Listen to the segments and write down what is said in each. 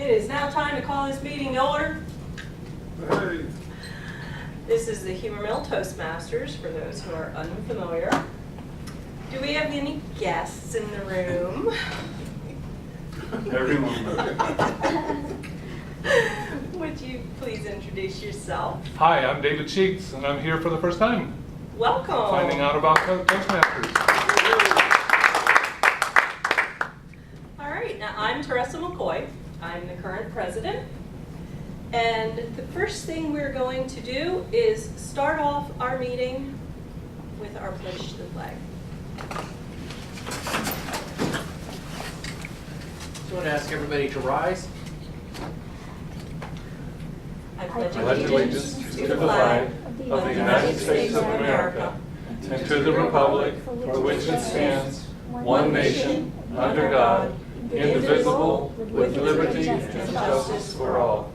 It is now time to call this meeting to order. Hey. This is the Humor Mill Toastmasters, for those who are unfamiliar. Do we have any guests in the room? Everyone. Would you please introduce yourself? Hi, I'm David Cheeks, and I'm here for the first time, Welcome. finding out about Toastmasters. All right, now I'm Teresa McCoy. I'm the current president. And the first thing we're going to do is start off our meeting with our pledge to the flag. So I want to ask everybody to rise. I pledge allegiance to the flag of the United States of America and to the republic for which it stands, one nation, under God, indivisible, with liberty and justice for all.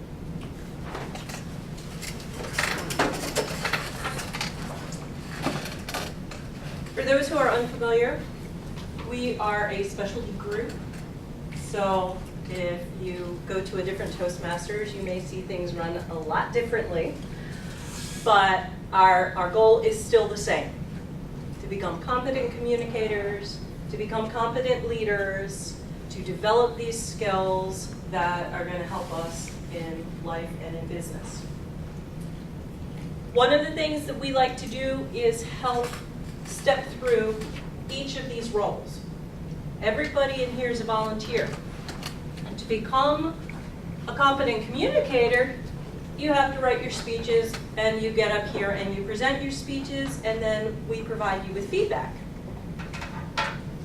For those who are unfamiliar, we are a specialty group. So if you go to a different Toastmasters, you may see things run a lot differently. But our goal is still the same: to become competent communicators, to become competent leaders, to develop these skills that are going to help us in life and in business. One of the things that we like to do is help step through each of these roles. Everybody in here is a volunteer. And to become a competent communicator, you have to write your speeches, and you get up here and you present your speeches, and then we provide you with feedback.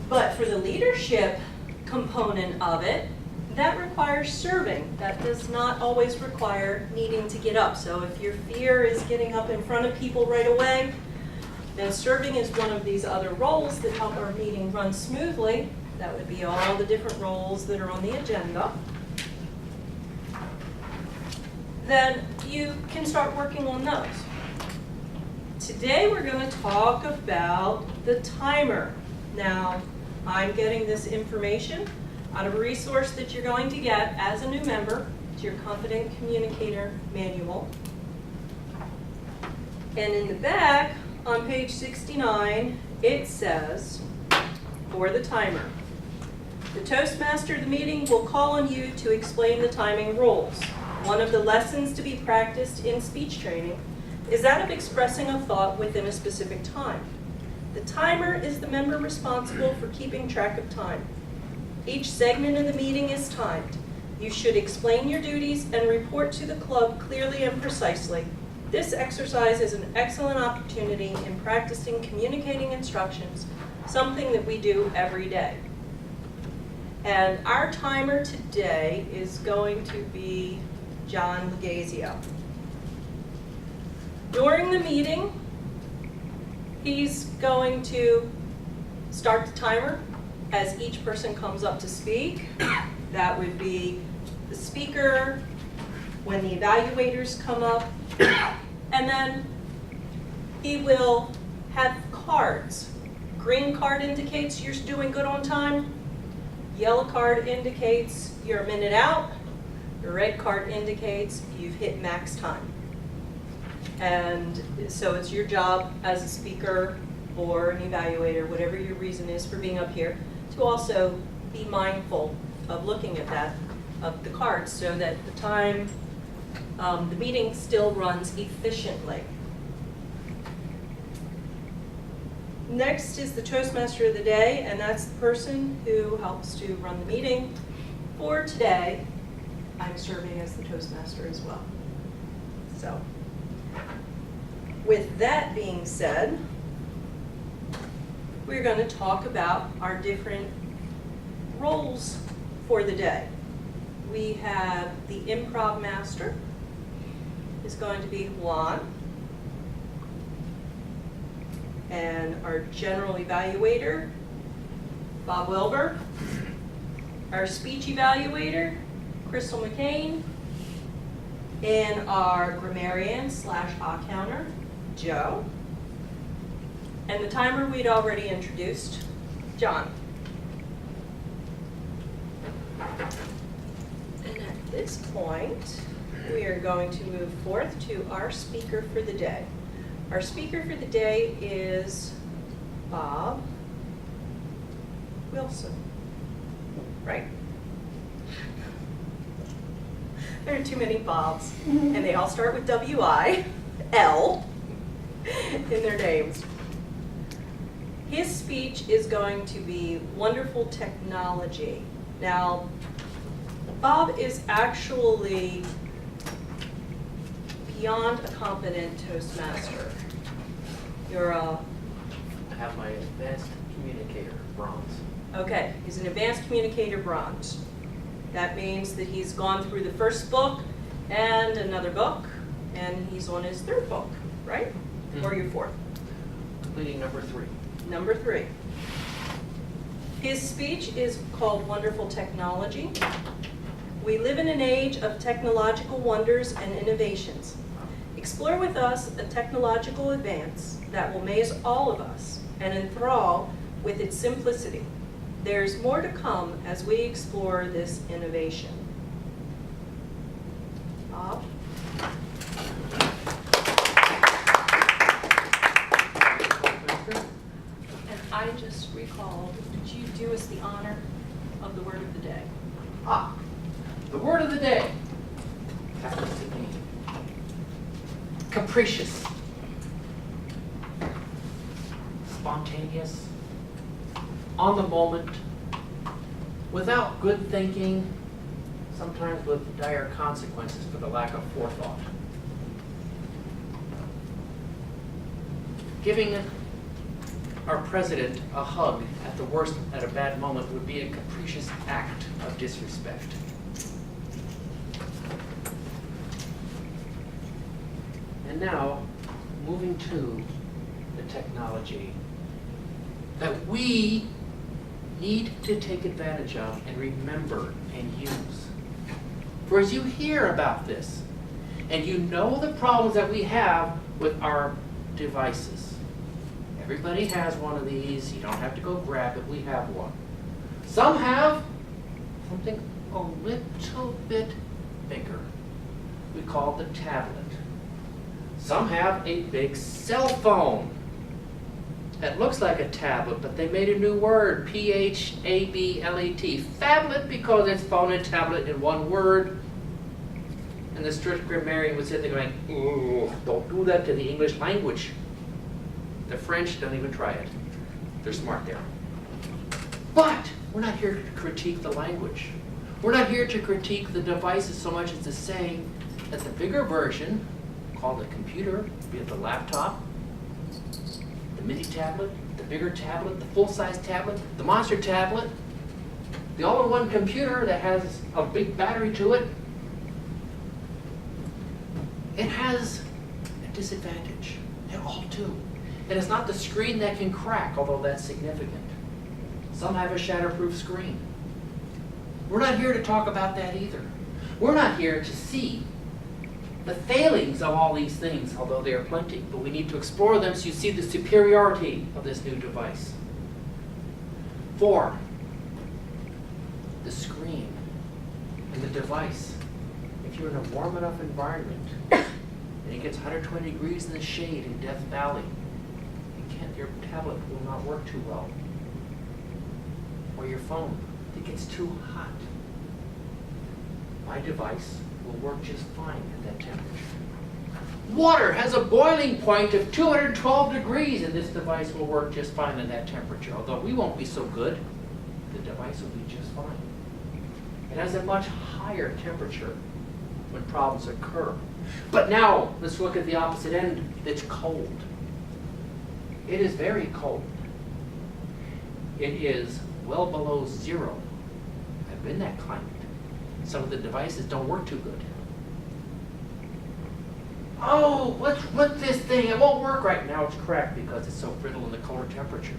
But for the leadership component of it, that requires serving. That does not always require needing to get up. So if your fear is getting up in front of people right away, then serving is one of these other roles that help our meeting run smoothly. That would be all the different roles that are on the agenda. Then you can start working on those. Today we're going to talk about the timer. Now, I'm getting this information out of a resource that you're going to get as a new member. It's your Confident Communicator Manual. And in the back, on page 69, it says, for the timer, the Toastmaster of the meeting will call on you to explain the timing rules. One of the lessons to be practiced in speech training is that of expressing a thought within a specific time. The timer is the member responsible for keeping track of time. Each segment of the meeting is timed. You should explain your duties and report to the club clearly and precisely. This exercise is an excellent opportunity in practicing communicating instructions, something that we do every day. And our timer today is going to be John Legazio. During the meeting, he's going to start the timer as each person comes up to speak. That would be the speaker, when the evaluators come up, and then he will have cards. Green card indicates you're doing good on time. Yellow card indicates you're a minute out. The red card indicates you've hit max time. And so it's your job as a speaker or an evaluator, whatever your reason is for being up here, to also be mindful of looking at that, of the cards, so that the time, the meeting still runs efficiently. Next is the Toastmaster of the day, and that's the person who helps to run the meeting. For today, I'm serving as the Toastmaster as well. So, with that being said, we're going to talk about our different roles for the day. We have the improv master is going to be Juan, and our general evaluator, Bob Wilbur, our speech evaluator, Crystal McCain, and our grammarian / counter, Joe. And the timer we'd already introduced, John. And at this point, we are going to move forth to our speaker for the day. Our speaker for the day is Bob Wilson. Right? There are too many Bobs, and they all start with W-I-L in their names. His speech is going to be wonderful technology. Now, Bob is actually beyond a competent Toastmaster. You're a, I have my advanced communicator, bronze. okay, he's an advanced communicator bronze. That means that he's gone through the first book and another book, and he's on his third book, right? Or your fourth? Completing number 3. Number 3. His speech is called Wonderful Technology. We live in an age of technological wonders and innovations. Explore with us a technological advance that will amaze all of us and enthrall with its simplicity. There's more to come as we explore this innovation. Bob? And I just recalled, did you do us the honor of the word of the day? The word of the day happens to be capricious, spontaneous, on the moment, without good thinking, sometimes with dire consequences for the lack of forethought. Giving our president a hug at the worst at a bad moment would be a capricious act of disrespect. And now, moving to the technology that we need to take advantage of and remember and use. For as you hear about this, and you know the problems that we have with our devices, everybody has one of these. You don't have to go grab it. We have one. Some have something a little bit bigger. We call it the tablet. Some have a big cell phone that looks like a tablet, but they made a new word, P-H-A-B-L-E-T. Phablet, because it's phone and tablet in one word. And the strict grammarian would sit there going, ooh, don't do that to the English language. The French don't even try it. They're smart there. But we're not here to critique the language. We're not here to critique the devices so much as to say that the bigger version, called a computer, be it the laptop, the mini tablet, the bigger tablet, the full-size tablet, the monster tablet, the all-in-one computer that has a big battery to it, it has a disadvantage. They all do. And it's not the screen that can crack, although that's significant. Some have a shatterproof screen. We're not here to talk about that either. We're not here to see the failings of all these things, although they are plenty, but we need to explore them so you see the superiority of this new device. 4, the screen and the device. If you're in a warm enough environment and it gets 120 degrees in the shade in Death Valley, your tablet will not work too well. Or your phone, it gets too hot. My device will work just fine at that temperature. Water has a boiling point of 212 degrees, and this device will work just fine at that temperature. Although we won't be so good, the device will be just fine. It has a much higher temperature when problems occur. But now, let's look at the opposite end. It's cold. It is very cold. It is well below 0. I've been in that climate. Some of the devices don't work too good. Oh, what's this thing? It won't work right now. It's cracked because it's so brittle in the colder temperature.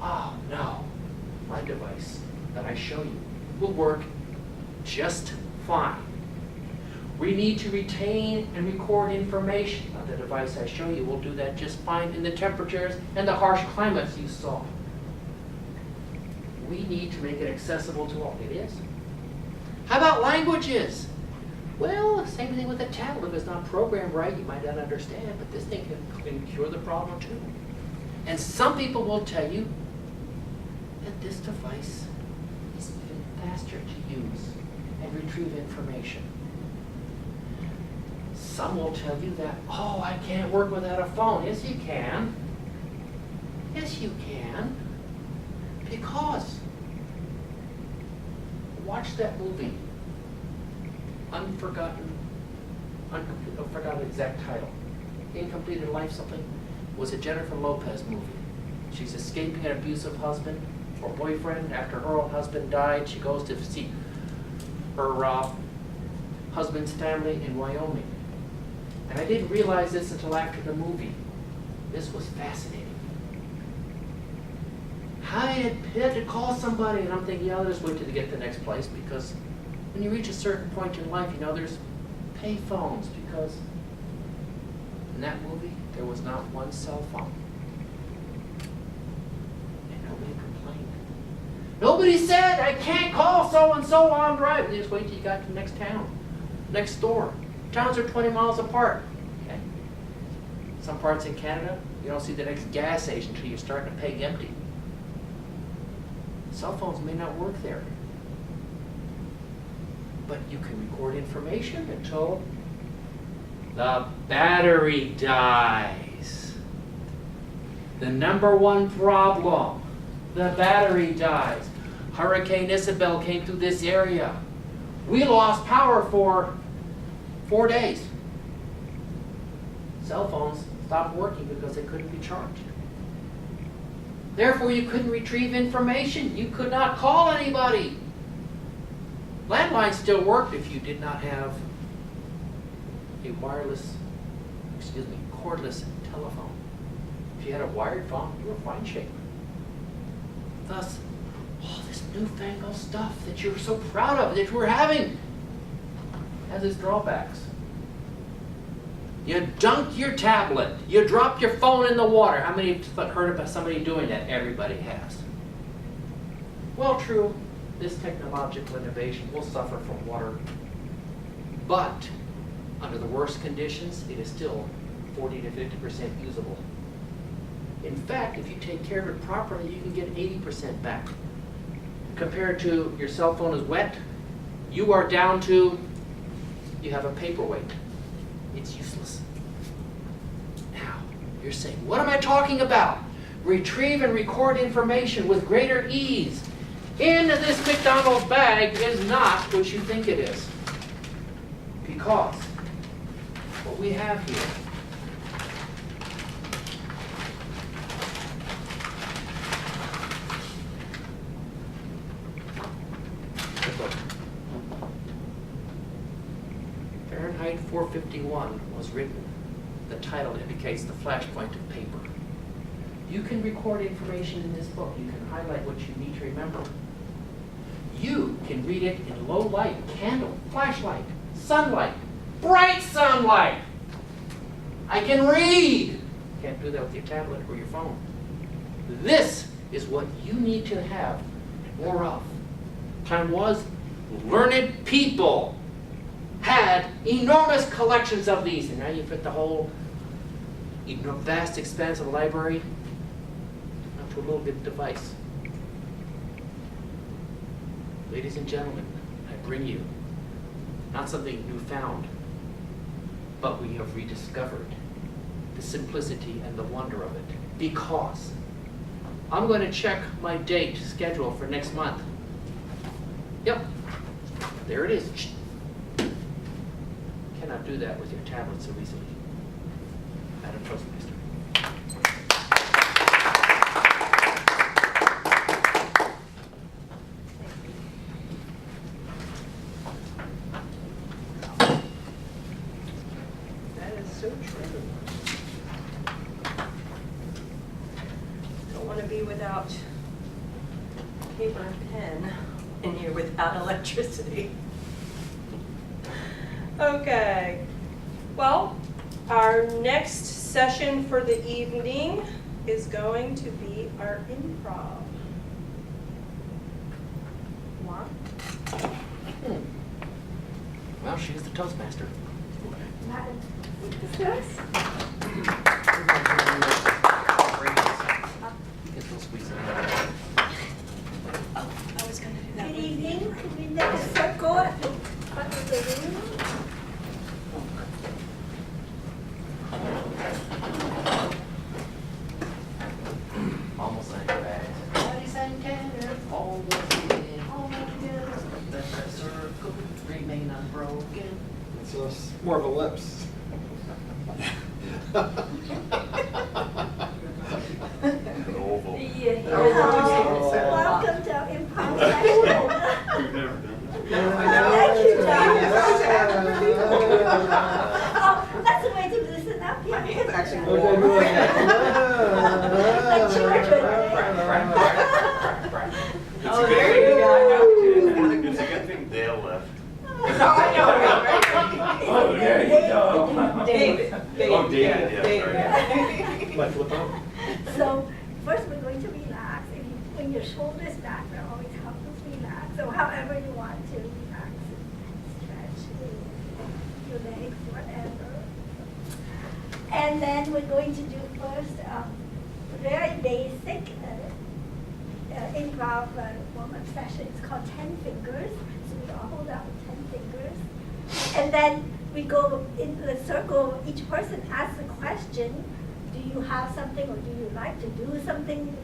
Oh, no. My device that I show you will work just fine. We need to retain and record information. Now, the device I show you will do that just fine in the temperatures and the harsh climates you saw. We need to make it accessible to all. It is. How about languages? Well, same thing with a tablet. If it's not programmed right, you might not understand, but this thing can cure the problem too. And some people will tell you that this device is even faster to use and retrieve information. Some will tell you that, oh, I can't work without a phone. Yes, you can. Yes, you can. Because watch that movie, I forgot the exact title. Incompleted Life something. It was a Jennifer Lopez movie. She's escaping an abusive husband or boyfriend. After her old husband died, she goes to see her husband's family in Wyoming. And I didn't realize this until after the movie. This was fascinating. I had to call somebody, and I'm thinking, yeah, I'll just wait till they get to the next place, because when you reach a certain point in life, there's pay phones, because in that movie, there was not one cell phone. And nobody complained. Nobody said, I can't call so-and-so while I'm driving. They just wait till you got to the next town, next door. Towns are 20 miles apart. Okay? Some parts in Canada, you don't see the next gas station until you're starting to pay empty. Cell phones may not work there. But you can record information until the battery dies. The number one problem, the battery dies. Hurricane Isabel came through this area. We lost power for 4 days. Cell phones stopped working because they couldn't be charged. Therefore, you couldn't retrieve information. You could not call anybody. Landlines still worked if you did not have a cordless telephone. If you had a wired phone, you were fine shape. Thus, all this newfangled stuff that you're so proud of, that we're having, has its drawbacks. You dunk your tablet. You drop your phone in the water. How many have heard about somebody doing that? Everybody has. Well, true, this technological innovation will suffer from water, but under the worst conditions, it is still 40 to 50% usable. In fact, if you take care of it properly, you can get 80% back. Compared to your cell phone is wet, you are down to, you have a paperweight. It's useless. Now, you're saying, what am I talking about? Retrieve and record information with greater ease. In this McDonald's bag is not what you think it is. Because what we have here Fahrenheit 451 was written. The title indicates the flashpoint of paper. You can record information in this book. You can highlight what you need to remember. You can read it in low light, candle, flashlight, sunlight, bright sunlight. I can read. Can't do that with your tablet or your phone. This is what you need to have more of. Time was, learned people had enormous collections of these, and now you fit the whole vast expanse of the library onto a little bit device. Ladies and gentlemen, I bring you not something newfound, but we have rediscovered the simplicity and the wonder of it, because I'm going to check my date schedule for next month. Yep, there it is. Cannot do that with your tablet so easily. Madam Postmaster. That is so true. Don't want to be without paper and pen, and you're without electricity. Okay, well, our next session for the evening is going to be our improv. Juan? Now she's the Toastmaster. Madam Sisters, Get those squeezed in. I was gonna do good evening. Could we make a circle at the front of the room? Almost like that. Bodies and tender, almost in. Let that circle remain unbroken. It's more of a lips. An oval. Oh, welcome to our improv session. You've never done Thank you, John. Oh, that's a way to listen up. Yeah. Okay, good. Like children. Oh, there you go. It's a good thing Dale left. Oh, there you go. David. Oh, David, yeah, sorry. Like flip up? So first we're going to relax. If you bring your shoulders back, that always helps us relax. So however you want to relax, stretch your legs, whatever. And then we're going to do first very basic improv warm-up session. It's called 10 fingers. So we all hold out 10 fingers. And then we go into the circle. Each person asks a question. Do you have something, or do you like to do something?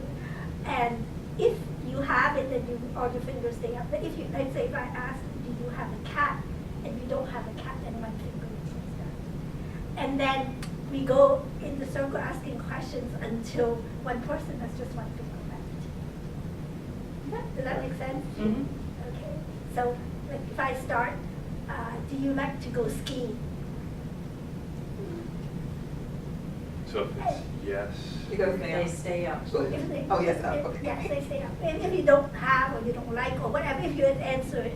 And if you have it, then all your fingers stay up. But if you, let's say if I ask, do you have a cat, and you don't have a cat, then one finger is that. And then we go in the circle asking questions until one person has just one finger left. Does that make sense? Mhm. Okay. So like, if I start, do you like to go skiing? So if it's yes. They stay up. If they- Oh, yes, if- okay. Yes, they stay up. If you don't have, or you don't like, or whatever, if your answer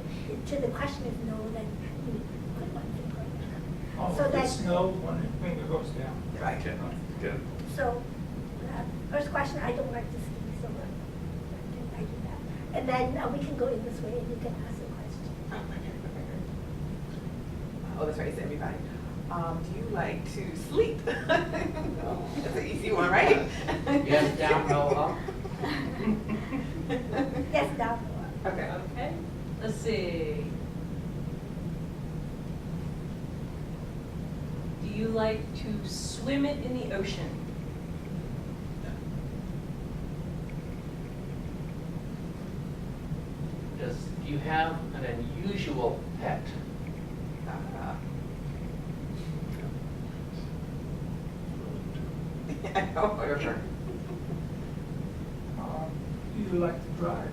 to the question is no, then you put one finger down. Oh, So if that's- it's no, one finger goes down. Right. Okay, good. So, first question, I don't like to ski, so I do that. And then we can go in this way, and you can ask a question. Oh, that's right, it's everybody. Do you like to sleep? That's an easy one, right? Yes, down, no, up. Yes, down. Okay. Okay, let's see. Do you like to swim it in the ocean? Do you have an unusual pet? I know. Your turn. Do you like to drive?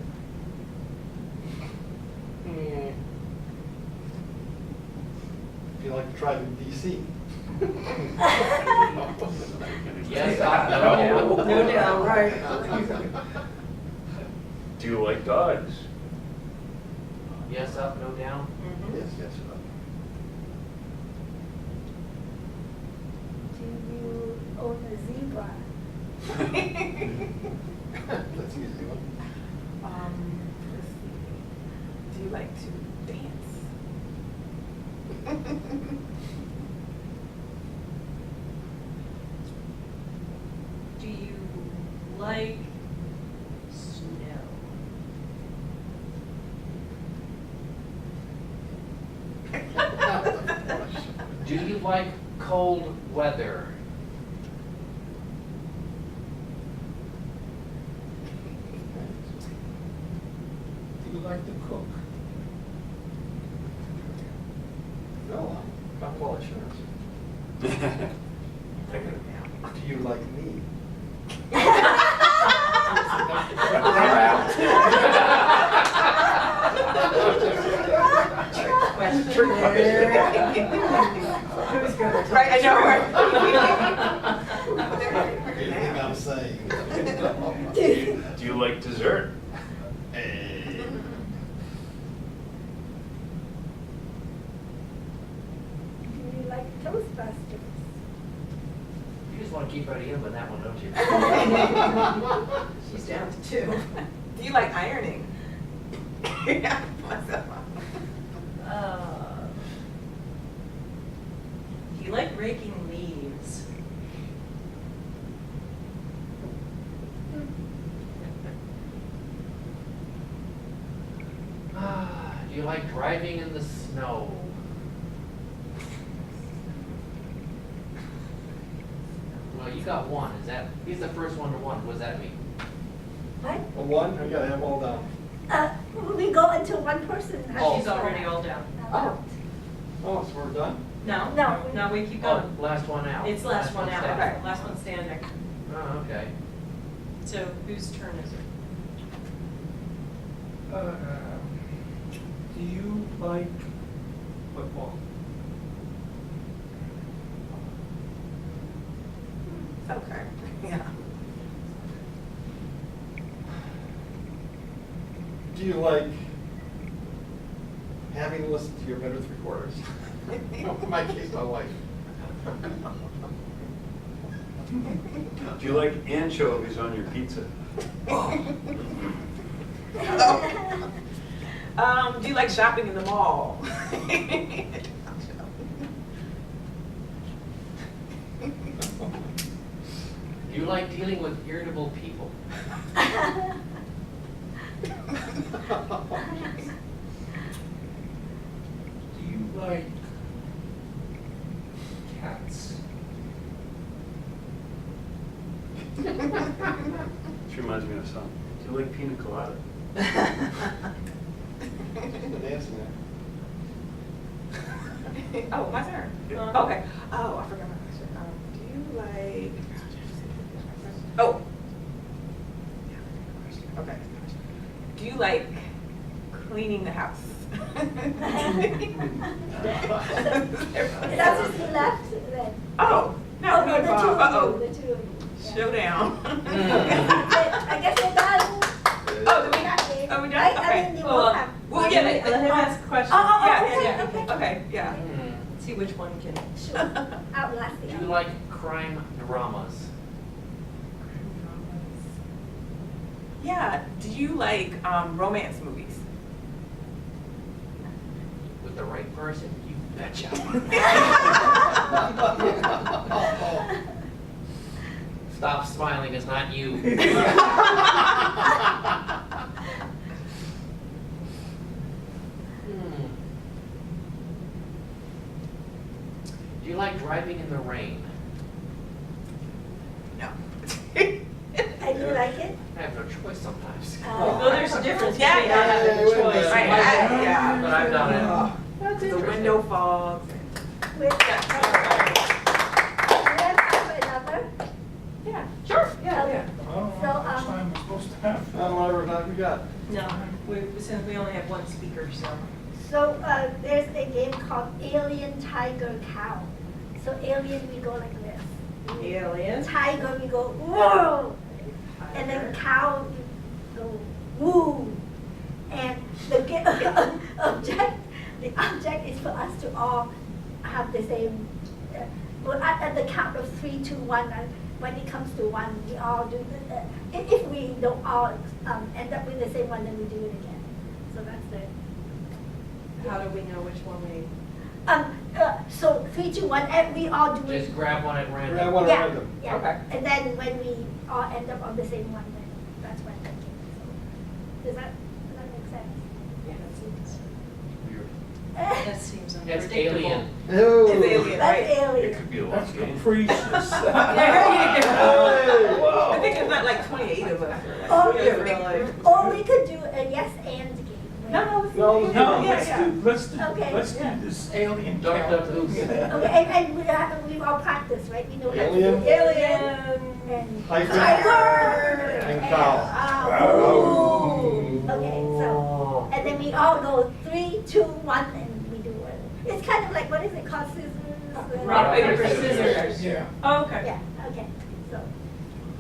Mm. If you like to drive in DC. Yes, up, no, down. No down, right. Do you like dogs? Yes, up, no, down. Yes, yes. Do you own a zebra? That's an easy one. Let's see. Do you like to dance? Do you like snow? Do you like cold weather? Do you like to cook? No, not well, sure. Do you like me? Right, I know, right? Anything I'm saying. Do you like dessert? Do you like Toastmasters? You just want to keep her in with that one, don't you? She's down to 2. Do you like ironing? Yeah, myself. Uh, like raking leaves? Do you like driving in the snow? Well, you got one. He's the first one to one. What does that mean? What? A one, I gotta have them all down. We go until one person has. She's already all down. Out. Oh, so we're done? No? No. No, we keep Oh, going. last one out. It's last one out, standing. Okay. last one standing. Oh, okay. So whose turn is it? Do you like football? Okay, yeah. Do you like having to listen to your better three quarters? In my case, my wife. Do you like anchovies on your pizza? Do you like shopping in the mall? Do you like dealing with irritable people? Do you like cats? She reminds me of something. Do you like pina colada? Dancing there. Oh, my turn. Uh-huh. Okay. Oh, I forgot my question. Do you like? Oh. Okay. Do you like cleaning the house? That's just you left then. Oh, no, Oh, no, the two of you, uh-oh. the two of you. Showdown. I guess we're done. Oh, do we? Okay. Oh, we done? I Okay. mean, you Well, both have. Well, yeah, Let him ask a question. Oh, Yeah, okay, yeah, okay. yeah. Okay, yeah. See which one can. Sure. Outlast the Do other. you like crime dramas? Yeah. Do you like romance movies? With the right person, you betcha. Stop smiling, it's not you. Do you like driving in the rain? No. And you like it? I have no choice sometimes. Well, there's a difference Yeah, between not yeah, having a yeah, choice. Right, yeah. But I've done it. The window fogs. With, you have time for another? Yeah, sure, yeah, Okay. yeah. I don't So, know how much time we're supposed to have. Not whatever time we got. No, since we only have one speaker, so. So there's a game called Alien Tiger Cow. So alien we go like this. Alien. Tiger we go whoa, and then cow we go woo. And the object is for us to all have the same. Well, at the count of 3, 2, 1. When it comes to 1, we all do. If we don't all end up with the same one, then we do it again. So that's the. How do we know which one we? So 3, 2, 1, and we all do it. Just grab one at I random. want to Yeah, read them. yeah. Okay. And then when we all end up on the same one, then that's when the game is over. Does that make sense? Yeah, that seems. Weird. That seems That's unpredictable. alien. Ew. It's alien, That's right? It alien. could be a That's lost game. capricious. I think it's not like 28 of us. Oh, Yeah, really. Or we could do a yes and game. No, no, it's No, yeah, No, yeah, let's do Okay. this alien Duck, cow. duck, goose. Okay, and we've all practiced, right? We know how to do Alien. alien and Hyphen. tiger And cow. woo. Okay, so and then we all go 3, 2, 1, and we do it. It's kind of like what is it called? Scissors. Rock, paper, scissors. Yeah. Oh, okay. Yeah. Okay. So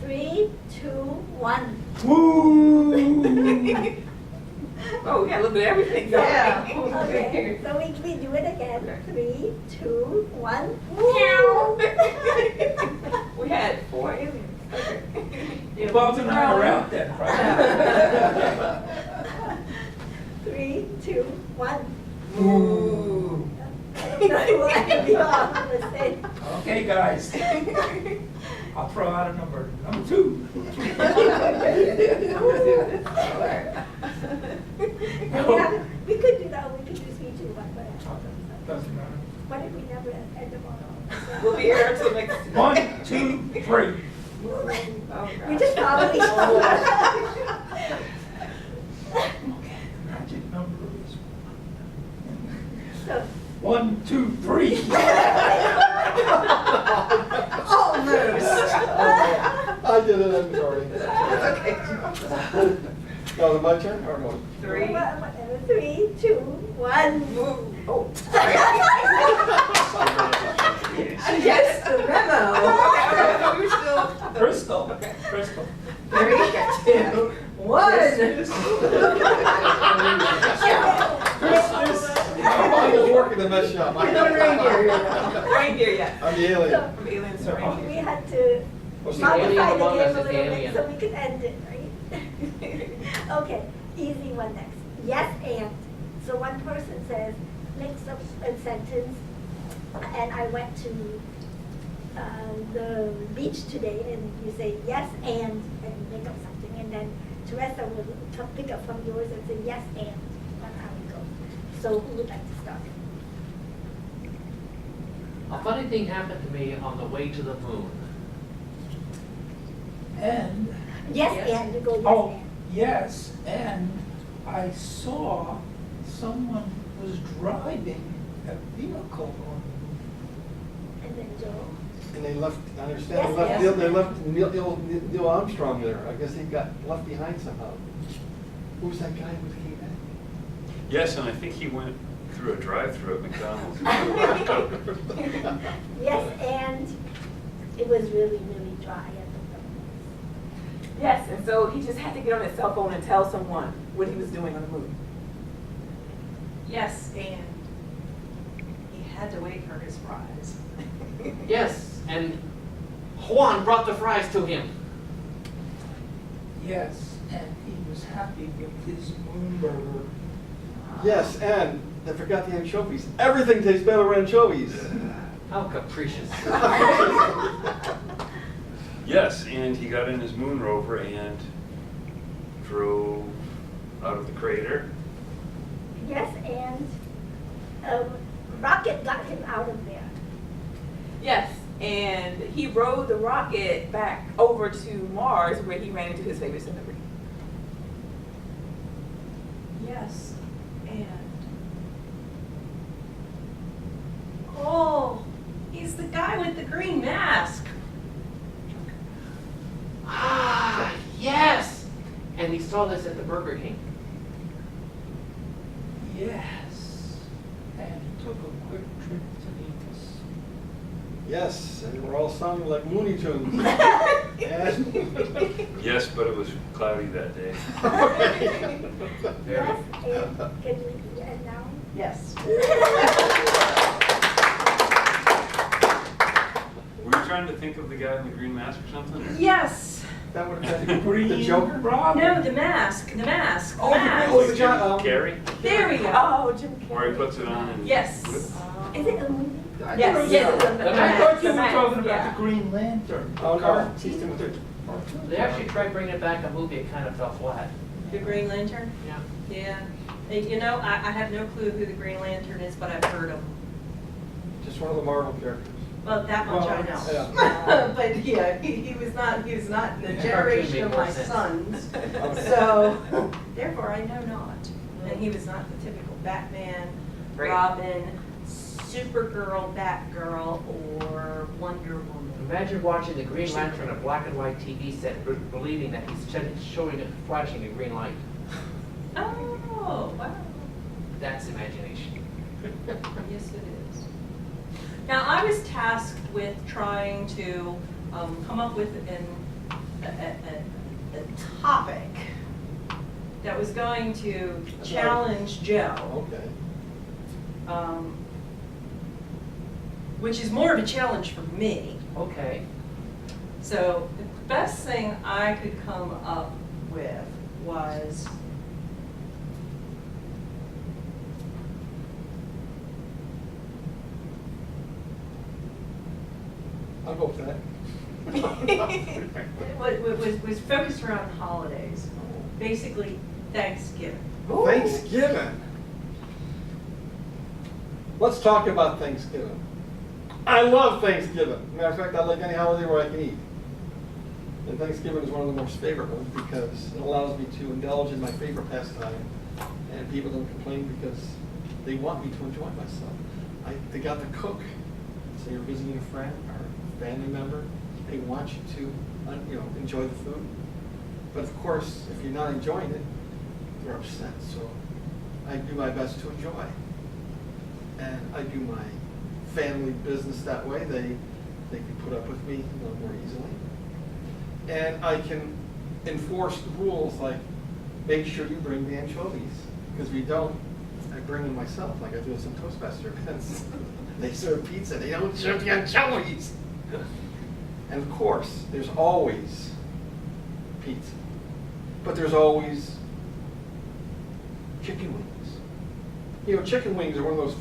3, 2, 1. Woo! Oh, yeah, look at everything. Yeah. Okay. So we do it again. Okay. 3, 2, 1. We had 4 aliens. Okay. Bob and I are out then, right? 3, 2, 1. Ooh. Okay. We all listen. Okay, guys, I'll throw out a number. Number 2. We could do that, we could do speech in one, but Doesn't matter. what if we never end them all? We'll be here until next. 1, 2, 3. Oh, We just probably. Magic number is So, 1, 2, 3. almost. I did it, I'm sorry. Okay. No, is it my turn or no? 3. Whatever, 3, 2, 1. Move. Oh, sorry. Yes, the memo. Okay, so we're still. Crystal. Okay. Crystal. 3, 2, 1. I was working in that shop. I'm not a reindeer yet. Reindeer yet. I'm the alien. From aliens to reindeer. We had to What's the modify alien the among game us a is little bit alien? so we could end it, right? Okay, easy one next. Yes, and. So one person says, makes up a sentence, and I went to the beach today, and you say yes, and make up something, and then Teresa will pick up from yours and say yes, and. That's how we go. So who would like to start? A funny thing happened to me on the way to the moon. And, Yes, Yes. and. You go yes, oh, and. yes, and I saw someone was driving a vehicle on And then Joe. And they left, I understand, Yes, they left, yes. they left Neil Armstrong there. I guess he got left behind somehow. Who was that guy who came back? Yes, and I think he went through a drive-through at McDonald's. Yes, and it was really, really dry at the Yes, and so he just had to get on his cell phone and tell someone what he was doing on the moon. Yes, and he had to wait for his fries. Yes, and Juan brought the fries to him. Yes, and he was happy with his moon burger. Yes, and they forgot the anchovies. Everything tastes better with anchovies. How capricious. Yes, and he got in his moon rover and drove out of the crater. Yes, and rocket got him out of there. Yes, and he rode the rocket back over to Mars where he ran into his favorite celebrity. Yes, and. Oh, he's the guy with the green mask. Ah, yes! And he saw this at the Burger King. Yes, and took a quick trip to Venus. Yes, and we're all sounding like Looney Tunes. And Yes, but it was cloudy that day. Very. Yes, and can we end now? Yes. Were you trying to think of the guy in the green mask or something? Yes. that would have been Green the Joker. Bravo. No, the mask, the mask, the Oh, the mask. Oh, the Jim guy, Carrey, There we go. Oh, Jim where he Carrey. puts it on and. Yes. Is it a movie? I Yes, thought- yes, I thought you were mask, talking about yeah. the Green Lantern. Oh, no, he's doing it. They actually tried bringing back a movie, it kind of fell flat. The Green Lantern? Yeah. Yeah. You know, I have no clue who the Green Lantern is, but I've heard of him. Just one of the Marvel characters. Well, that much I Well, know. But yeah, he was not in the Yeah, generation cartoon of made my more sense. sons. So, therefore, I know not. And he was not the typical Batman, Right. Robin, Supergirl, Batgirl, or Wonder Woman. Imagine watching the Green Lantern on a black and white TV set, believing that he's showing it, flashing a green light. Oh, wow. That's imagination. Yes, it is. Now, I was tasked with trying to come up with a topic that was going to challenge Joe, Okay. which is more of a challenge for me. Okay. So the best thing I could come up with was I'll go with that. It was focused around holidays, basically Thanksgiving. Thanksgiving. Let's talk about Thanksgiving. I love Thanksgiving. Matter of fact, I like any holiday where I can eat. And Thanksgiving is one of the most favorite ones because it allows me to indulge in my favorite pastime. And people don't complain because they want me to enjoy myself. They got to cook. So you're visiting a friend or a family member. They want you to enjoy the food. But of course, if you're not enjoying it, they're upset. So I do my best to enjoy. And I do my family business that way. They can put up with me a little more easily. And I can enforce the rules like make sure you bring the anchovies. Because if you don't, I bring them myself, like I do at some Toastmaster events. They serve pizza, they don't serve the anchovies. And of course, there's always pizza. But there's always chicken wings. You know, chicken wings are one of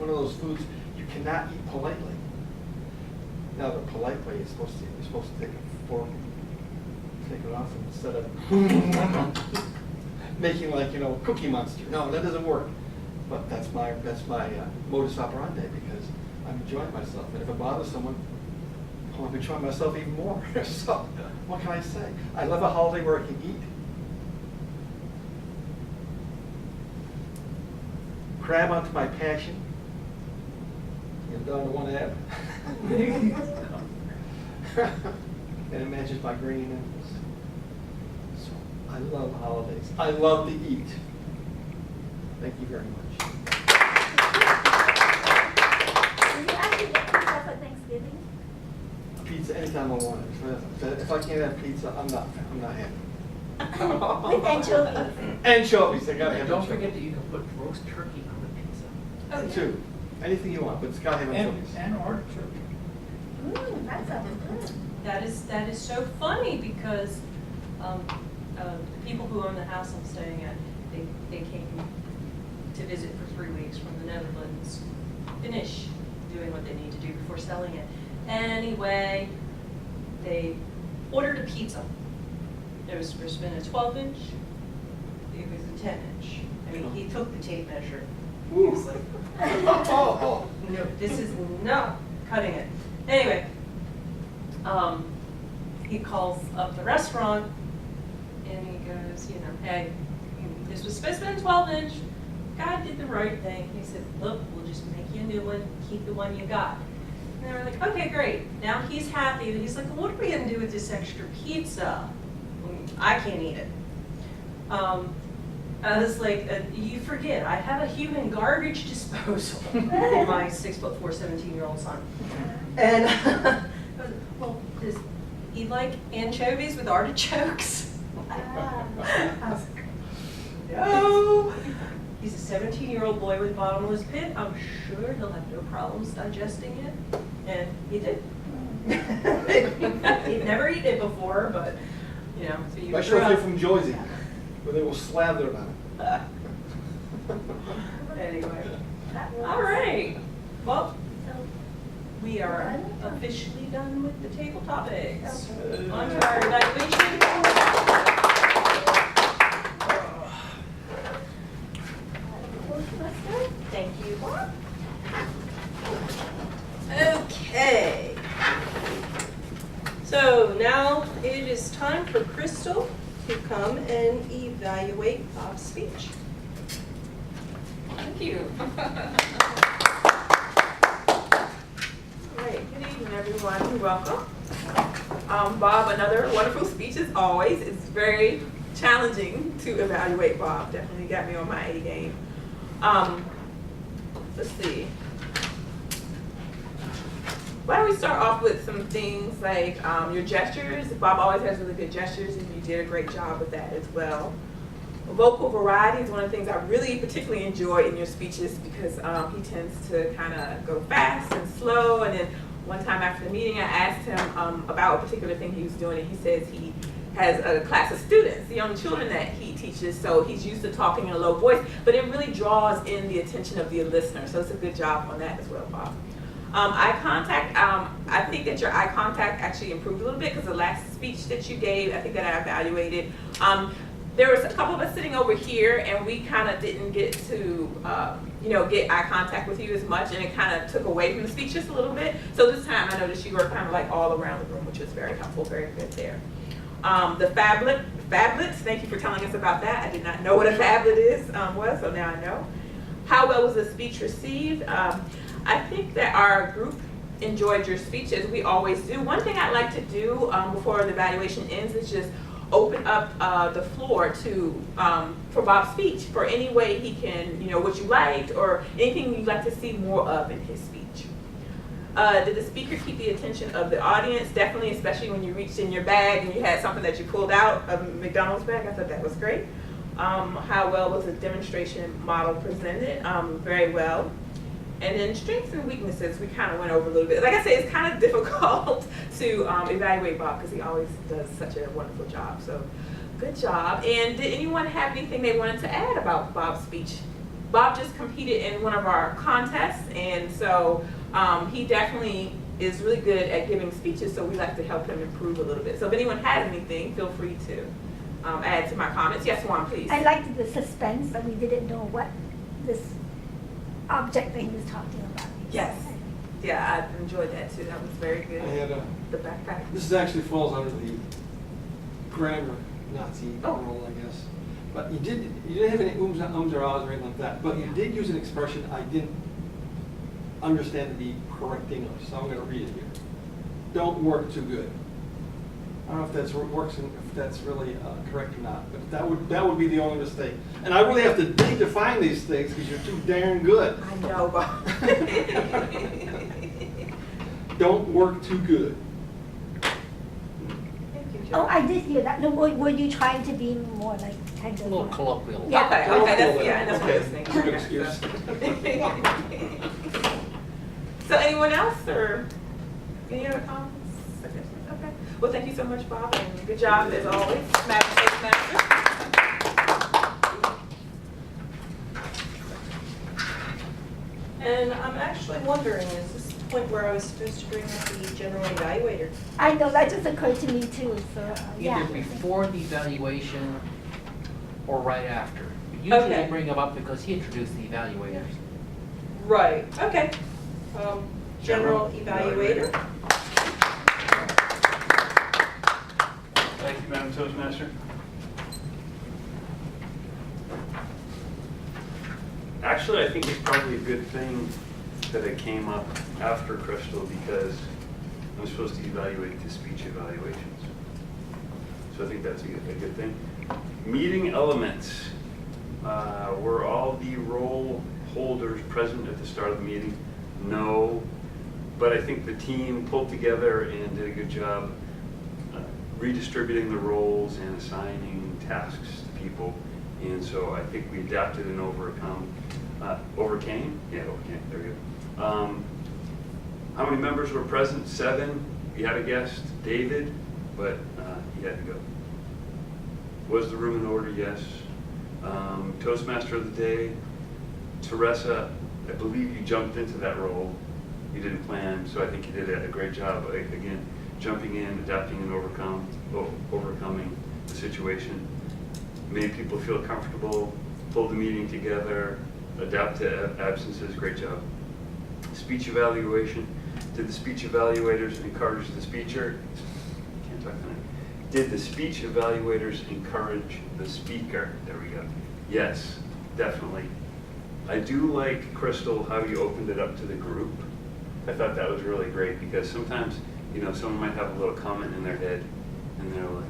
those foods you cannot eat politely. Now the polite way is you're supposed to take a fork and take it off instead of making like, Cookie Monster. No, that doesn't work. But that's my modus operandi because I'm enjoying myself. And if it bothers someone, I'm enjoying myself even more. So what can I say? I love a holiday where I can eat. Grab onto my passion. Down to one ab. And it matches my green nipples. So I love holidays. I love to eat. Thank you very much. Do you actually get pizza for Thanksgiving? Pizza anytime I want it. If I can't have pizza, I'm not happy. With anchovies. Anchovies, I gotta And have don't anchovies. forget that you can put roast turkey on the pizza. Two. Anything you want, but it's gotta have anchovies. And artichoke. That sounds good. That is so funny because the people who own the house I'm staying at, they came to visit for 3 weeks from the Netherlands, finish doing what they need to do before selling it. Anyway, they ordered a pizza. It was supposed to be a 12-inch. It was a 10-inch. I mean, he took the tape measure. He was like, no, this is not cutting it. Anyway, he calls up the restaurant and he goes, hey, this was supposed to be a 12-inch. God did the right thing. He said, look, we'll just make you a new one, keep the one you got. And they were like, okay, great. Now he's happy. He's like, well, what are we going to do with this extra pizza? I can't eat it. I was like, you forget, I have a human garbage disposal for my 6'4", 17-year-old son. And I was like, well, does he like anchovies with artichokes? I was like, no. He's a 17-year-old boy with bottomless pit. I'm sure he'll have no problems digesting it. And he did. He'd never eaten it before, but, so you Especially if you're from Jersey, where they will slather it on it. Anyway, That works. all right. Well, So, we are officially done with the table topics. Okay. On to our evaluation. Toastmaster? Thank you, Bob. Okay. So now it is time for Crystal to come and evaluate Bob's speech. Thank you. Great. Good evening, everyone, and welcome. Bob, another wonderful speech as always. It's very challenging to evaluate Bob. Definitely got me on my A game. Let's see. Why don't we start off with some things like your gestures. Bob always has really good gestures, and you did a great job with that as well. Vocal variety is one of the things I really particularly enjoy in your speeches because he tends to kind of go fast and slow. And then one time after the meeting, I asked him about a particular thing he was doing, and he says he has a class of students, young children that he teaches, so he's used to talking in a low voice, but it really draws in the attention of the listener. So it's a good job on that as well, Bob. Eye contact, I think that your eye contact actually improved a little bit because the last speech that you gave, I think that I evaluated. There was a couple of us sitting over here and we kind of didn't get to, get eye contact with you as much, and it kind of took away from the speech just a little bit. So this time I noticed you were kind of like all around the room, which was very helpful, very good there. The phablets, thank you for telling us about that. I did not know what a phablet was, so now I know. How well was the speech received? I think that our group enjoyed your speech, as we always do. One thing I'd like to do before the evaluation ends is just open up the floor to for Bob's speech, for any way he can, what you liked or anything you'd like to see more of in his speech. Did the speaker keep the attention of the audience? Definitely, especially when you reached in your bag and you had something that you pulled out of a McDonald's bag. I thought that was great. How well was the demonstration model presented? Very well. And then strengths and weaknesses, we kind of went over a little bit. Like I say, it's kind of difficult to evaluate Bob because he always does such a wonderful job. So good job. And did anyone have anything they wanted to add about Bob's speech? Bob just competed in one of our contests, and so he definitely is really good at giving speeches, so we like to help him improve a little bit. So if anyone has anything, feel free to add to my comments. Yes, Juan, please. I liked the suspense, but we didn't know what this object that he was talking about. Yes. Yeah, I enjoyed that too. That was very good. I had The backpack. this actually falls under the grammar Nazi role, I guess. But you didn't have any ums or ahs or anything like that. But you did use an expression I didn't understand to be correct English, so I'm going to read it here. Don't work too good. I don't know if that's if that's really correct or not, but that would be the only mistake. And I really have to dig to find these things because you're too darn good. I know, Bob. Don't work too good. Thank you, Oh, Joe. I did hear that. No, were you trying to be more like kind A of? little colloquial. Yeah. Okay, that's Okay. listening. That's a good excuse. So anyone else or any other comments? Okay. Well, thank you so much, Bob, and good job as always, Madam State Manager. And I'm actually wondering, is this the point where I was supposed to bring up the general evaluator? I know, that just occurred to me too, so, yeah. Either before the evaluation or right after. Usually Okay. bring him up because he introduced the evaluators. Right, okay. General evaluator. Thank you, Madam Toastmaster. Actually, I think it's probably a good thing that it came up after Crystal because I'm supposed to evaluate the speech evaluations. So I think that's a good thing. Meeting elements. Were all the role holders present at the start of the meeting? No. But I think the team pulled together and did a good job redistributing the roles and assigning tasks to people. And so I think we adapted and overcame. Yeah, overcame, there we go. How many members were present? 7. We had a guest, David, but he had to go. Was the room in order? Yes. Toastmaster of the day, Teresa, I believe you jumped into that role. You didn't plan, so I think you did a great job, again, jumping in, adapting and overcoming the situation. Made people feel comfortable, pulled the meeting together, adapt to absences, great job. Speech evaluation, did the speech evaluators encourage the speaker? Can't talk tonight. Did the speech evaluators encourage the speaker? There we go. Yes, definitely. I do like, Crystal, how you opened it up to the group. I thought that was really great because sometimes, someone might have a little comment in their head and they're like,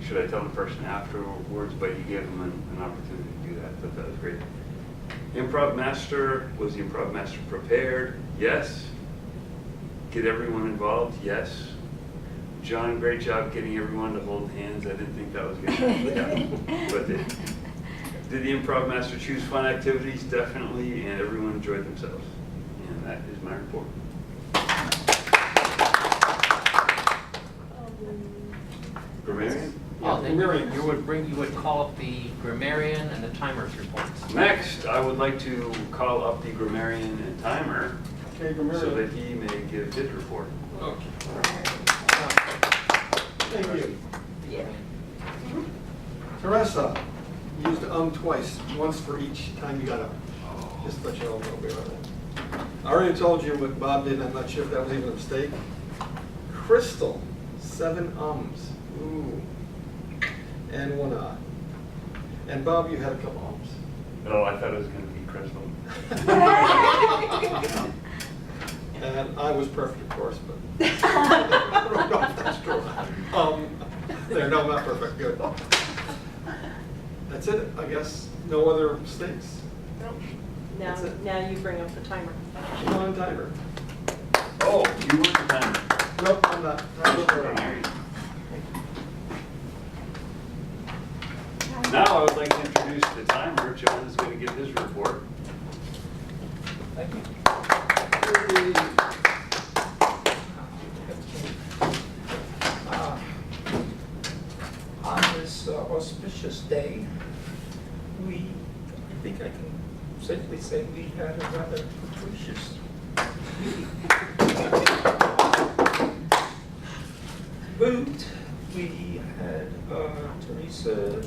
should I tell the person afterwards? But you gave them an opportunity to do that. I thought that was great. Improv master, was the improv master prepared? Yes. Get everyone involved? Yes. John, great job getting everyone to hold hands. I didn't think that was going to happen. But did the improv master choose fun activities? Definitely, and everyone enjoyed themselves. And that is my report. Grammarian? Oh, then grammarian. you would call up the grammarian and the timers reports. Next, I would like to call up the grammarian and timer Okay, so Mary. that he may give his report. Okay. Thank you. Yeah. Teresa, you used twice, once for each time you got up. Just to let you all know about that. I already told you what Bob did, and I'm not sure if that was even a mistake. Crystal, 7 ums. Ooh. And 1 And Bob, you had a couple ums. Oh, I thought it was gonna be Crystal. And I was perfect, of course, but. That's true. There, no, I'm not perfect, good. That's it, I guess. No other mistakes. Now, That's it. now you bring up the timer. Come on, timer. Oh, you were the timer. Nope, I'm not. Now I would like to introduce the timer. John is going to give his report. Thank you. On this auspicious day, I think I can safely say we had a rather capricious vote. We had Teresa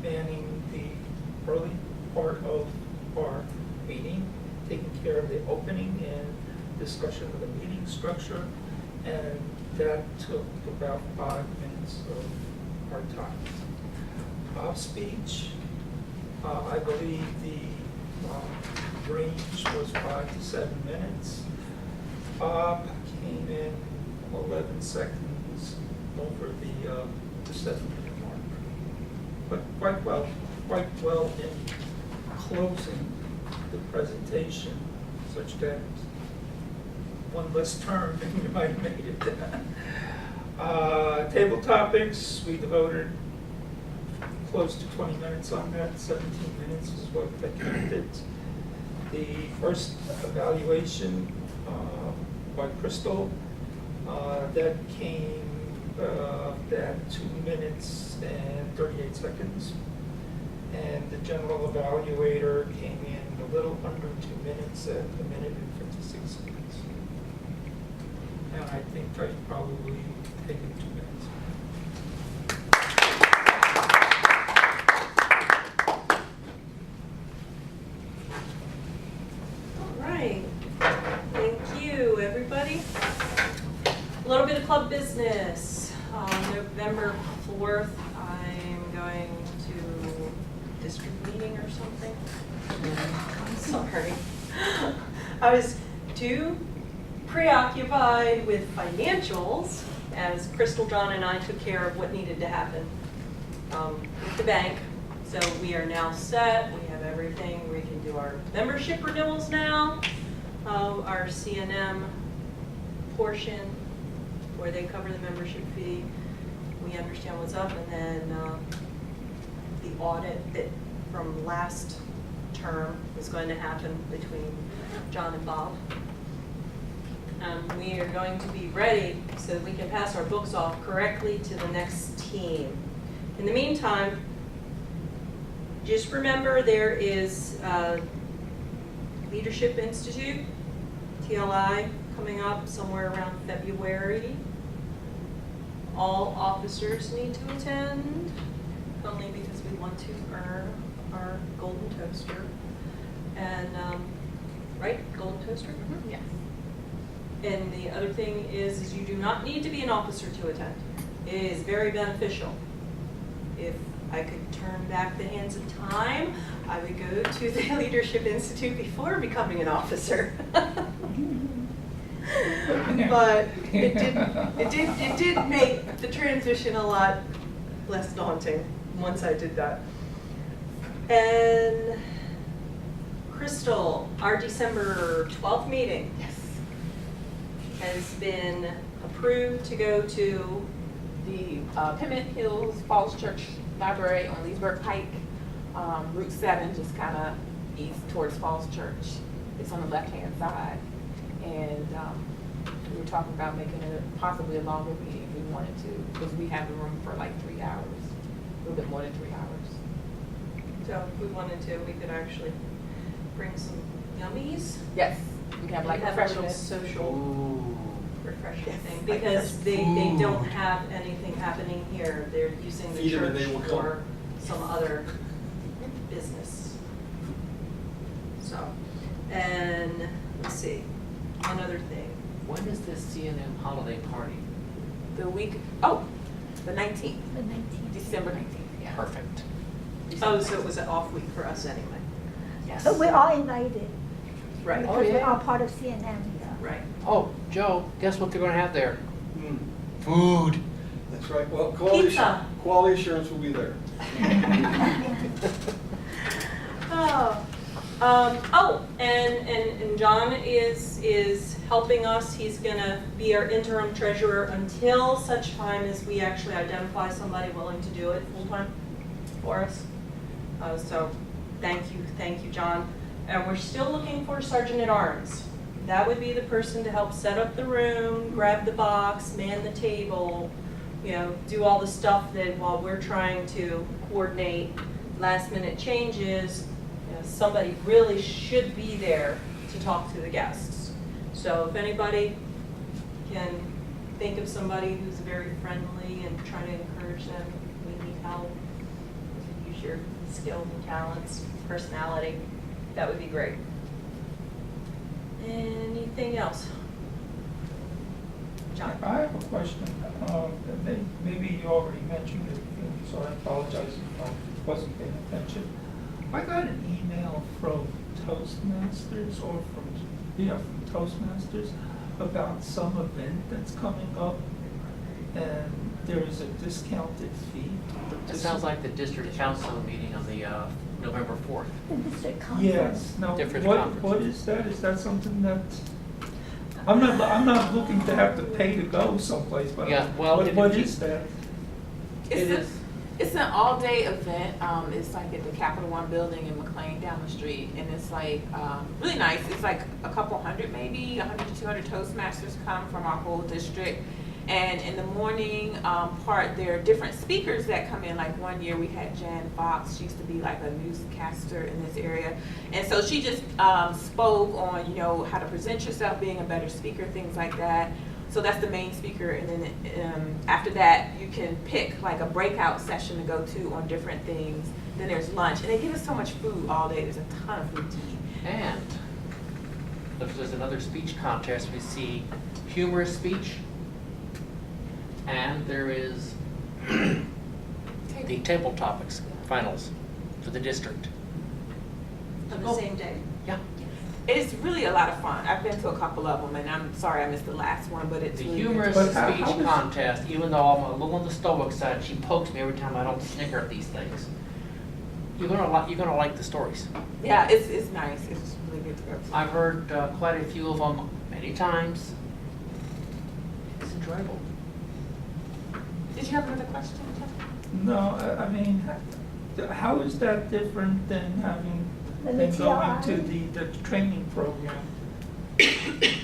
manning the early part of our meeting, taking care of the opening and discussion of the meeting structure, and that took about 5 minutes of our time. Bob's speech, I believe the range was 5 to 7 minutes. Bob came in 11 seconds over the 7-minute mark, but quite well in closing the presentation, such that one less term and we might have made it. Table topics, we devoted close to 20 minutes on that. 17 minutes is what I counted. The first evaluation by Crystal, that came at 2 minutes and 38 seconds. And the general evaluator came in a little under 2 minutes at 1 minute and 56 seconds. And I think I probably taken 2 minutes. All right. Thank you, everybody. A little bit of club business. On November 4th, I'm going to district meeting or something. I'm sorry. I was too preoccupied with financials as Crystal, John, and I took care of what needed to happen with the bank. So we are now set. We have everything. We can do our membership renewals now. Our C&M portion where they cover the membership fee. We understand what's up, and then the audit that from last term is going to happen between John and Bob. We are going to be ready so that we can pass our books off correctly to the next team. In the meantime, just remember there is Leadership Institute, TLI, coming up somewhere around February. All officers need to attend, only because we want to earn our golden toaster. And, right, golden toaster? Mm-hmm. Yes. And the other thing is you do not need to be an officer to attend. It is very beneficial. If I could turn back the hands of time, I would go to the Leadership Institute before becoming an officer. But it did make the transition a lot less daunting once I did that. And Crystal, our December 12th meeting has been approved to go to The Pemmon Hills Falls Church Library on Leesburg Pike, Route 7, just kind of east towards Falls Church. It's on the left-hand side. And we were talking about making it possibly a longer meeting if we wanted to, because we have the room for like 3 hours, a little bit more than 3 hours. So if we wanted to, we could actually bring some yummies. Yes, We can have like a little refreshments. social Ooh. refreshing Yes, thing, like because they food. don't have anything happening here. They're using the Feed 'em and church they will come. for some other business. So, and let's see, another thing. When is this CNM holiday party? The week, the 19th, The 19th. December 19th, yeah. Perfect. Oh, so it was an off week for us anyway. Yes. But we're all invited. Right, Oh, Because we're yeah. all part of CNM here. right. Oh, Joe, guess what they're gonna have there? Mm, Food. That's right. Well, quality, Pizza. quality assurance will be there. And John is helping us. He's gonna be our interim treasurer until such time as we actually identify somebody willing to do it full-time for us. So, thank you, John. And we're still looking for Sergeant at Arms. That would be the person to help set up the room, grab the box, man the table, do all the stuff that while we're trying to coordinate last-minute changes, somebody really should be there to talk to the guests. So if anybody can think of somebody who's very friendly and trying to encourage them, we need help, use your skills and talents, personality, that would be great. Anything else? John? I have a question. Maybe you already mentioned it, so I apologize if I wasn't paying attention. I got an email from Toastmasters from Toastmasters about some event that's coming up, and there is a discounted fee. It sounds like the district council meeting on the November 4th. The district conference. Yes, now, Different what conference. is that? Is that something that, I'm not looking to have to pay to go someplace, but Yeah, well, what if you- is that? It's an all-day event. It's like at the Capital One building in McLean down the street, and it's like really nice. It's like a couple hundred, maybe 100 to 200 Toastmasters come from our whole district. And in the morning part, there are different speakers that come in. Like one year we had Jan Fox. She used to be like a newscaster in this area. And so she just spoke on, how to present yourself, being a better speaker, things like that. So that's the main speaker. And then after that, you can pick like a breakout session to go to on different things. Then there's lunch. And they give us so much food all day. There's a ton of food to eat. And if there's another speech contest, we see humorous speech. And there is the table topics finals for the district. On the same day? Yeah. It's really a lot of fun. I've been to a couple of them, and I'm sorry I missed the last one, but it's The really humorous But how speech does- contest, even though I'm a little on the stoic side, she pokes me every time I don't snicker at these things. You're gonna like the stories. Yeah, it's nice. It's really good to go to. I've heard quite a few of them many times. It's enjoyable. Did you have another question, Jeff? No, I mean, how is that different than having, Than than the going TLI? to the training program?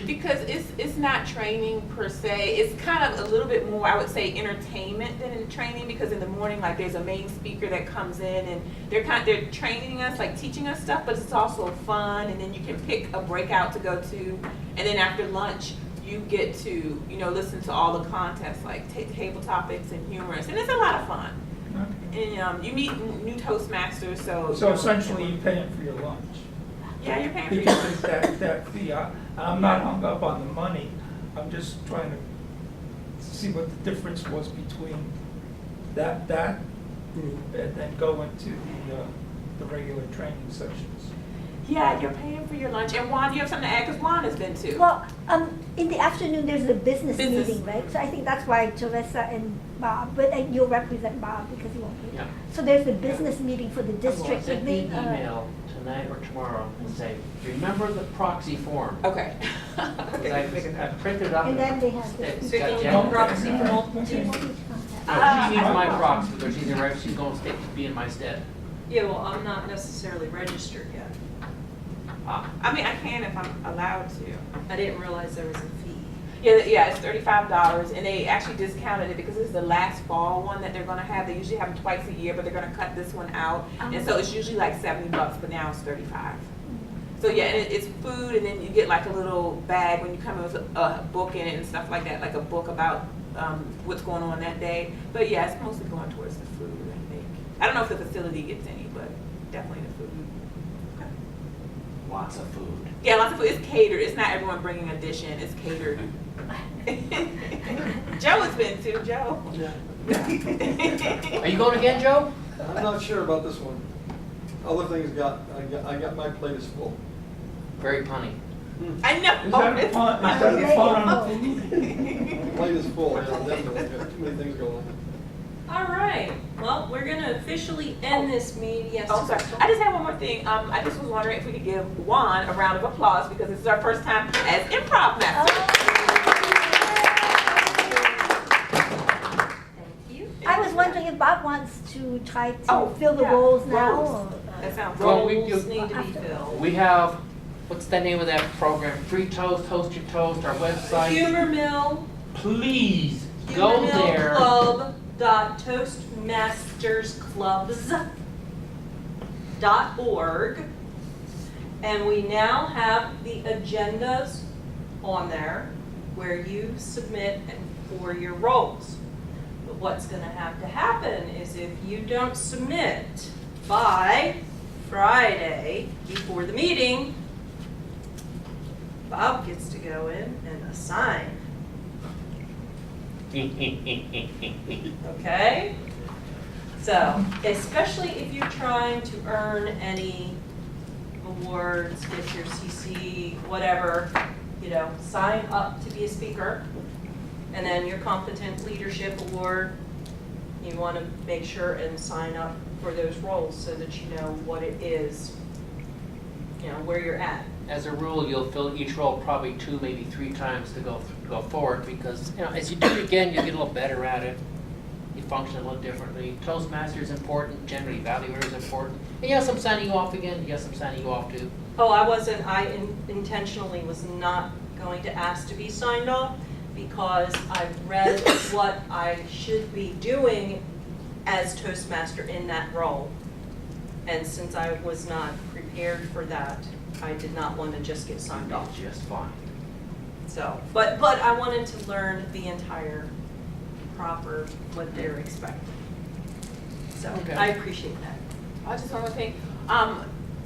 Because it's not training per se. It's kind of a little bit more, I would say, entertainment than in training, because in the morning, like, there's a main speaker that comes in and they're training us, like teaching us stuff, but it's also fun, and then you can pick a breakout to go to, and then after lunch, you get to, listen to all the contests, like table topics and humorous, and it's a lot of fun. Okay. And you meet new Toastmasters, so. So essentially, you're paying for your lunch? Yeah, you're paying for your Because it's that fee. I'm not hung up on the money. I'm just trying to see what the difference was between that group and then going to the regular training sessions. Yeah, you're paying for your lunch. And Juan, you have something to add, because Juan has been too. Well, in the afternoon, there's a business Business. meeting, right? So I think that's why Teresa and Bob, but you'll represent Bob because he won't be. Yeah. So there's the business meeting for the district. Send me an and they, email tonight or tomorrow and say, remember the proxy form. Okay. I printed it up. And then they have the- It's So got you Jen- can proxy for multiple Okay. people? No, she needs my proxy, because she's she's going to be in my stead. Yeah, well, I'm not necessarily registered yet. I mean, I can if I'm allowed to. I didn't realize there was a fee. Yeah, it's $35, and they actually discounted it because this is the last fall one that they're gonna have. They usually have them twice a year, but they're gonna cut this one out. And so it's usually like $70, but now it's $35. So yeah, and it's food, and then you get like a little bag when you come in with a book in it and stuff like that, like a book about what's going on that day. But yeah, it's mostly going towards the food, I think. I don't know if the facility gets any, but definitely the food. Lots of food. Yeah, lots of food. It's catered. It's not everyone bringing a dish in. It's catered. Joe has been too. Joe. Yeah. Are you going again, Joe? I'm not sure about this one. Other things I got my plate is full. Very punny. I know. Is that a fun, is that a fun on the food? My plate is full, yeah, definitely. I've got too many things going on. All right, well, we're gonna officially end this meeting. Yes. Oh, sorry. I just have one more thing. I just was wondering if we could give Juan a round of applause because this is our first time as improv master. Thank you. I was wondering if Bob wants to try to Oh, fill the yeah, roles now. roles. Or, That sounds Well, good. we Roles do- need to be filled. We have, what's the name of that program? Free Toast, Toast Your Toast, our website. Humor Mill. Please go there. HumorMillClub.toastmastersclubs.org. And we now have the agendas on there where you submit for your roles. But what's going to have to happen is if you don't submit by Friday before the meeting, Bob gets to go in and assign. Okay? So, especially if you're trying to earn any awards, get your CC, whatever, sign up to be a speaker. And then your Competent Leadership Award, you want to make sure and sign up for those roles so that you know what it is, where you're at. As a rule, you'll fill each role probably 2, maybe 3 times to go forward because, as you do it again, you get a little better at it. You function a little differently. Toastmaster is important, generally evaluator is important. And yes, I'm signing you off again, yes, I'm signing you off too. Oh, I intentionally was not going to ask to be signed off because I've read what I should be doing as Toastmaster in that role. And since I was not prepared for that, I did not want to just get signed off. Just fine. So, but I wanted to learn the entire proper, what they're expecting. So, Okay. I appreciate that. I just want to think,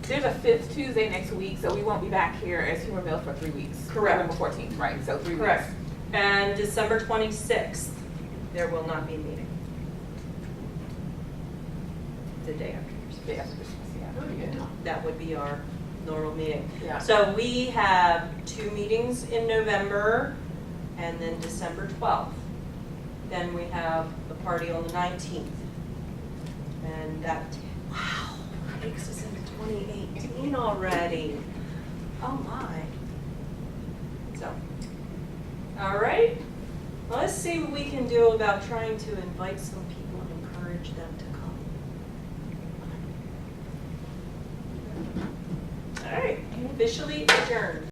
there's a 5th Tuesday next week, so we won't be back here as Humor Mill for 3 weeks. Correct. November 14th, right? So 3 weeks. Correct. And December 26th, there will not be a meeting. The day after Christmas. Day after Christmas, yeah. That would be our normal meeting. Yeah. So we have 2 meetings in November and then December 12th. Then we have the party on the 19th. And that, wow, takes us into 2018 already. Oh my. So, all right. Well, let's see what we can do about trying to invite some people and encourage them to come. All right, officially adjourned.